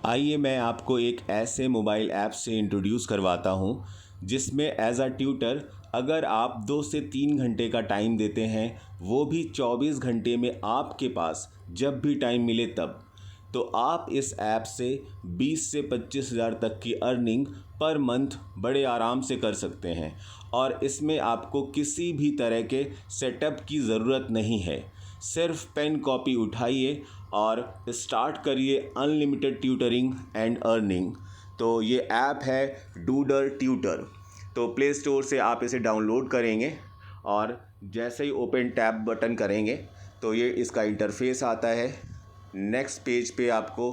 आइए मैं आपको एक ऐसे मोबाइल ऐप से इंट्रोड्यूस करवाता हूँ जिसमें एज अ ट्यूटर अगर आप 2 से 3 घंटे का टाइम देते हैं, वो भी 24 घंटे में आपके पास जब भी टाइम मिले तब, तो आप इस ऐप से 20 से 25 हज़ार तक की अर्निंग पर मंथ बड़े आराम से कर सकते हैं। और इसमें आपको किसी भी तरह के सेटअप की ज़रूरत नहीं है। सिर्फ पेन कॉपी उठाइए और स्टार्ट करिए अनलिमिटेड ट्यूटरिंग एंड अर्निंग। तो ये ऐप है डूडर ट्यूटर। तो प्ले स्टोर से आप इसे डाउनलोड करेंगे और जैसे ही ओपन टैब बटन करेंगे तो ये इसका इंटरफेस आता है। नेक्स्ट पेज पे आपको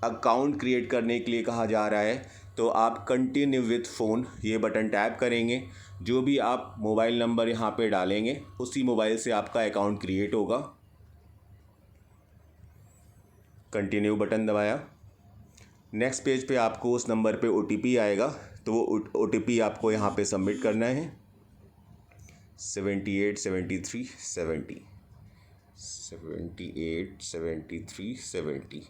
अकाउंट क्रिएट करने के लिए कहा जा रहा है, तो आप कंटिन्यू विथ फ़ोन ये बटन टैप करेंगे। जो भी आप मोबाइल नंबर यहाँ पे डालेंगे उसी मोबाइल से आपका अकाउंट क्रिएट होगा। कंटिन्यू बटन दबाया। नेक्स्ट पेज पे आपको उस नंबर पे OTP आएगा, तो वो OTP आपको यहाँ पे सबमिट करना है। 78 73 70 78 73 70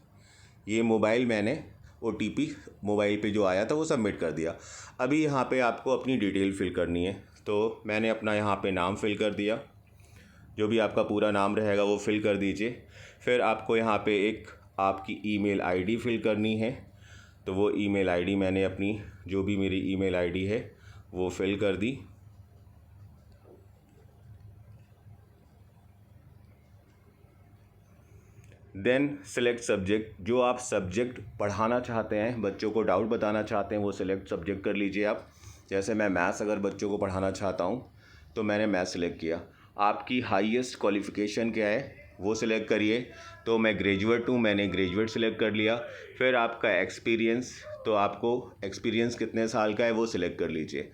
ये मोबाइल मैंने OTP मोबाइल पे जो आया था वो सबमिट कर दिया। अभी यहाँ पे आपको अपनी डिटेल फिल करनी है, तो मैंने अपना यहाँ पे नाम फिल कर दिया। जो भी आपका पूरा नाम रहेगा वो फिल कर दीजिए। फिर आपको यहाँ पे एक आपकी ईमेल आईडी फिल करनी है, तो वो ईमेल आईडी मैंने अपनी जो भी मेरी ईमेल आईडी है वो फिल कर दी। Then select subject. जो आप सब्जेक्ट पढ़ाना चाहते हैं, बच्चों को डाउट बताना चाहते हैं, वो सिलेक्ट सब्जेक्ट कर लीजिए आप। जैसे मैं मैथ्स अगर बच्चों को पढ़ाना चाहता हूँ तो मैंने मैथ्स सिलेक्ट किया। आपकी हाईएस्ट क्वालिफ़िकेशन क्या है वो सिलेक्ट करिए। तो मैं ग्रेजुएट हूँ, मैंने ग्रेजुएट सिलेक्ट कर लिया। फिर आपका एक्सपीरियंस, तो आपको एक्सपीरियंस कितने साल का है वो सिलेक्ट कर लीजिए।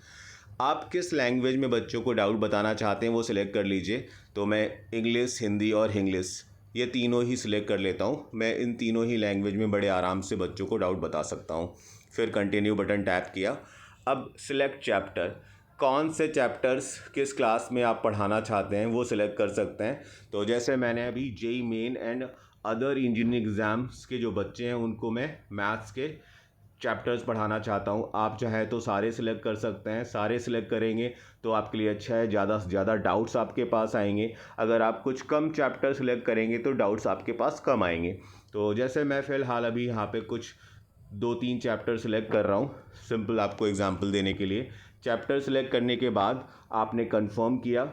आप किस लैंग्वेज में बच्चों को डाउट बताना चाहते हैं वो सिलेक्ट कर लीजिए। तो मैं इंग्लिश, हिंदी और इंग्लिश ये तीनों ही सिलेक्ट कर लेता हूँ। मैं इन तीनों ही लैंग्वेज में बड़े आराम से बच्चों को डाउट बता सकता हूँ। फिर कंटिन्यू बटन टैप किया। अब सिलेक्ट चैप्टर, कौन से चैप्टर्स किस क्लास में आप पढ़ाना चाहते हैं वो सिलेक्ट कर सकते हैं। तो जैसे मैंने अभी JEE main and other engineering exams के जो बच्चे हैं उनको मैं मैथ्स के चैप्टर्स पढ़ाना चाहता हूँ। आप चाहे तो सारे सिलेक्ट कर सकते हैं। सारे सिलेक्ट करेंगे तो आपके लिए अच्छा है, ज़्यादा से ज़्यादा डाउट्स आपके पास आएंगे। अगर आप कुछ कम चैप्टर सिलेक्ट करेंगे तो डाउट्स आपके पास कम आएंगे। तो जैसे मैं फ़िलहाल अभी यहाँ पे कुछ 2-3 चैप्टर सिलेक्ट कर रहा हूँ, सिंपल आपको एग्जांपल देने के लिए। चैप्टर सिलेक्ट करने के बाद आपने कंफर्म किया।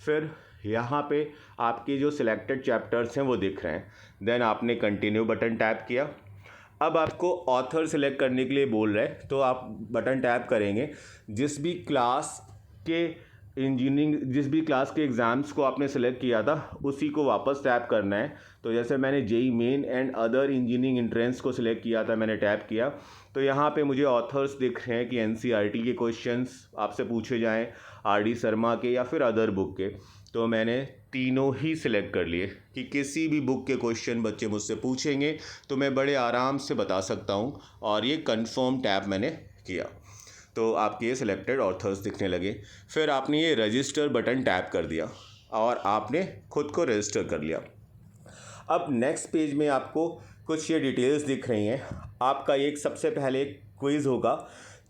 फिर यहाँ पे आपके जो सिलेक्टेड चैप्टर्स हैं वो दिख रहे हैं। देन आपने कंटिन्यू बटन टैप किया। अब आपको ऑथर सिलेक्ट करने के लिए बोल रहे हैं, तो आप बटन टैप करेंगे। जिस भी क्लास के जिस भी क्लास के एग्ज़ाम्स को आपने सेलेक्ट किया था उसी को वापस टैप करना है। तो जैसे मैंने JEE main and other engineering entrance को सिलेक्ट किया था, मैंने टैप किया, तो यहाँ पे मुझे ऑथर्स दिख रहे हैं कि NCERT के क्वेश्चंस आपसे पूछे जाएं, RD शर्मा के या फिर अदर बुक के। तो मैंने तीनों ही सिलेक्ट कर लिए कि किसी भी बुक के क्वेश्चन बच्चे मुझसे पूछेंगे तो मैं बड़े आराम से बता सकता हूँ। और ये कंफर्म टैप मैंने किया तो आपके ये सिलेक्टेड ऑथर्स दिखने लगे। फिर आपने ये रजिस्टर बटन टैप कर दिया और आपने खुद को रजिस्टर कर लिया। अब नेक्स्ट पेज में आपको कुछ ये डिटेल्स दिख रही हैं। आपका एक सबसे पहले क्विज़ होगा।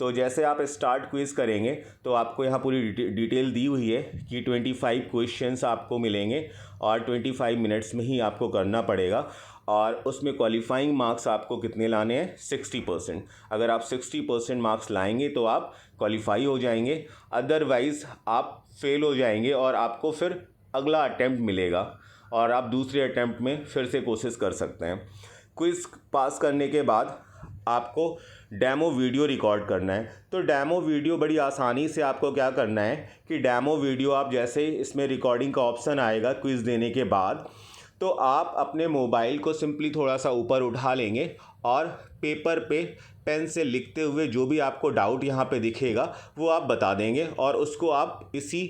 तो जैसे आप स्टार्ट क्विज़ करेंगे तो आपको यहाँ पूरी डिटेल दी हुई है कि 25 क्वेश्चंस आपको मिलेंगे और 25 मिनट्स में ही आपको करना पड़ेगा। और उसमें क्वालिफाइंग मार्क्स आपको कितने लाने हैं, 60%। अगर आप 60% मार्क्स लाएंगे तो आप क्वालिफाई हो जाएंगे, अदरवाइज़ आप फेल हो जाएंगे और आपको फिर अगला अटैम्प्ट मिलेगा और आप दूसरे अटैम्प्ट में फिर से कोशिश कर सकते हैं। क्विज़ पास करने के बाद आपको डेमो वीडियो रिकॉर्ड करना है। तो डेमो वीडियो बड़ी आसानी से आपको क्या करना है कि डेमो वीडियो आप जैसे इसमें रिकॉर्डिंग का ऑप्शन आएगा क्विज़ देने के बाद, तो आप अपने मोबाइल को सिंपली थोड़ा सा ऊपर उठा लेंगे और पेपर पे पेन से लिखते हुए जो भी आपको डाउट यहाँ पे दिखेगा वो आप बता देंगे और उसको आप इसी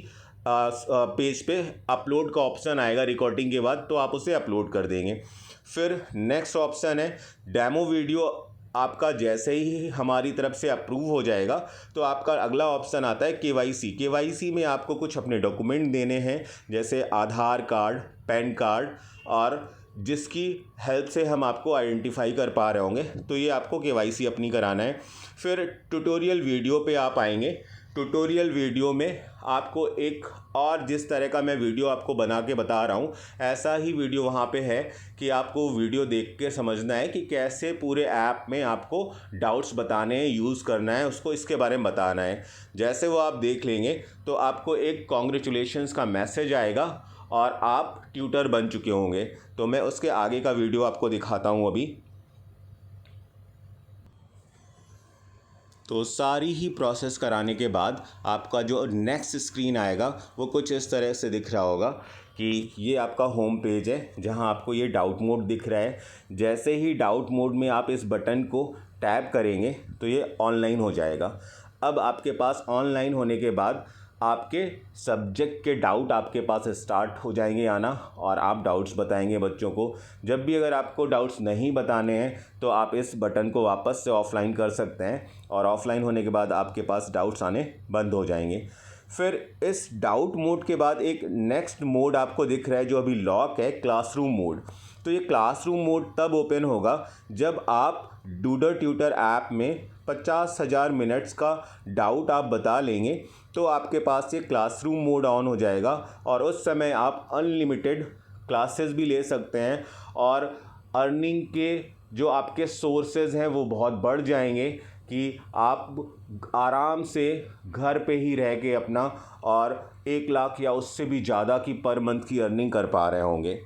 पेज पे अपलोड का ऑप्शन आएगा रिकॉर्डिंग के बाद, तो आप उसे अपलोड कर देंगे। फिर नेक्स्ट ऑप्शन है डेमो वीडियो। आपका जैसे ही हमारी तरफ से अप्रूव हो जाएगा तो आपका अगला ऑप्शन आता है KYC में आपको कुछ अपने डॉक्यूमेंट देने हैं, जैसे आधार कार्ड, पैन कार्ड और जिसकी हेल्प से हम आपको आइडेंटिफाई कर पा रहे होंगे। तो ये आपको केवाईसी अपनी कराना है। फिर ट्यूटोरियल वीडियो पे आप आएंगे। ट्यूटोरियल वीडियो में आपको एक और जिस तरह का मैं वीडियो आपको बना के बता रहा हूँ, ऐसा ही वीडियो वहाँ पे है कि आपको वीडियो देख के समझना है कि कैसे पूरे ऐप में आपको डाउट्स बताने हैं, यूज़ करना है उसको, इसके बारे में बताना है। जैसे वो आप देख लेंगे तो आपको एक कॉन्ग्रेचुलेशंस का मैसेज आएगा और आप ट्यूटर बन चुके होंगे। तो मैं उसके आगे का वीडियो आपको दिखाता हूँ अभी। तो सारी ही प्रोसेस कराने के बाद आपका जो नेक्स्ट स्क्रीन आएगा वो कुछ इस तरह से दिख रहा होगा कि ये आपका होम पेज है जहां आपको ये डाउट मोड दिख रहा है। जैसे ही डाउट मोड में आप इस बटन को टैप करेंगे तो ये ऑनलाइन हो जाएगा। अब आपके पास ऑनलाइन होने के बाद आपके सब्जेक्ट के डाउट आपके पास स्टार्ट हो जाएंगे आना और आप डाउट्स बताएंगे बच्चों को। जब भी अगर आपको डाउट्स नहीं बताने हैं तो आप इस बटन को वापस से ऑफ़लाइन कर सकते हैं और ऑफ़लाइन होने के बाद आपके पास डाउट्स आने बंद हो जाएंगे। फिर इस डाउट मोड के बाद एक नेक्स्ट मोड आपको दिख रहा है जो अभी लॉक है, क्लासरूम मोड। तो ये क्लासरूम मोड तब ओपन होगा जब आप डूडर ट्यूटर ऐप में 50,000 मिनट्स का डाउट आप बता लेंगे तो आपके पास ये क्लासरूम मोड ऑन हो जाएगा और उस समय आप अनलिमिटेड क्लासेस भी ले सकते हैं और अर्निंग के जो आपके सोर्सेज हैं वो बहुत बढ़ जाएंगे कि आप आराम से घर पे ही रह के अपना और 1 लाख या उससे भी ज़्यादा की पर मंथ की अर्निंग कर पा रहे होंगे।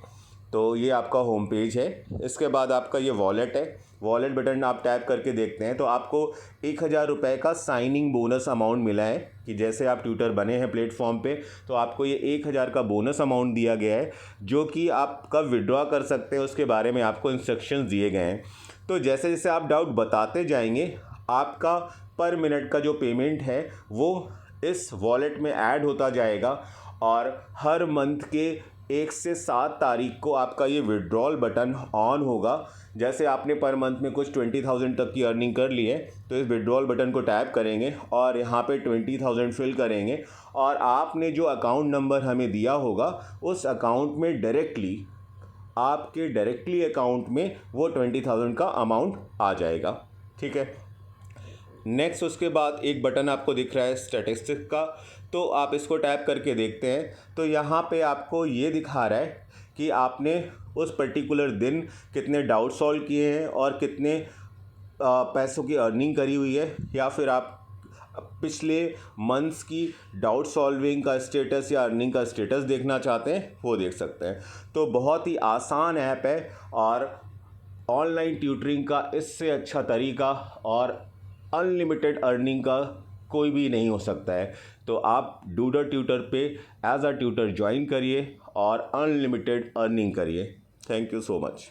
तो ये आपका होम पेज है। इसके बाद आपका ये वॉलेट है। वॉलेट बटन आप टैप करके देखते हैं तो आपको 1,000 रुपये का साइनिंग बोनस अमाउंट मिला है कि जैसे आप ट्यूटर बने हैं प्लेटफॉर्म पे तो आपको ये 1,000 का बोनस अमाउंट दिया गया है जो कि आप कब विड्रॉ कर सकते हैं उसके बारे में आपको इंस्ट्रक्शंस दिए गए हैं। तो जैसे जैसे आप डाउट बताते जाएंगे आपका पर मिनट का जो पेमेंट है वो इस वॉलेट में ऐड होता जाएगा और हर मंथ के 1 से 7 तारीख को आपका ये विड्रॉल बटन ऑन होगा। जैसे आपने पर मंथ में कुछ 20,000 तक की अर्निंग कर ली है तो इस विड्रॉल बटन को टैप करेंगे और यहाँ पे 20,000 फिल करेंगे और आपने जो अकाउंट नंबर हमें दिया होगा उस अकाउंट में आपके डायरेक्टली अकाउंट में वो 20,000 का अमाउंट आ जाएगा। ठीक है। नेक्स्ट उसके बाद एक बटन आपको दिख रहा है स्टैटिस्टिक्स का, तो आप इसको टैप करके देखते हैं तो यहाँ पे आपको ये दिखा रहा है कि आपने उस पर्टिकुलर दिन कितने डाउट सॉल्व किए हैं और कितने पैसों की अर्निंग करी हुई है, या फिर आप पिछले मंथ्स की डाउट सॉल्विंग का स्टेटस या अर्निंग का स्टेटस देखना चाहते हैं वो देख सकते हैं। तो बहुत ही आसान ऐप है और ऑनलाइन ट्यूटरिंग का इससे अच्छा तरीका और अनलिमिटेड अर्निंग का कोई भी नहीं हो सकता है। तो आप डूडर ट्यूटर पे एज अ ट्यूटर ज्वाइन करिए और अनलिमिटेड अर्निंग करिए। Thank you so much.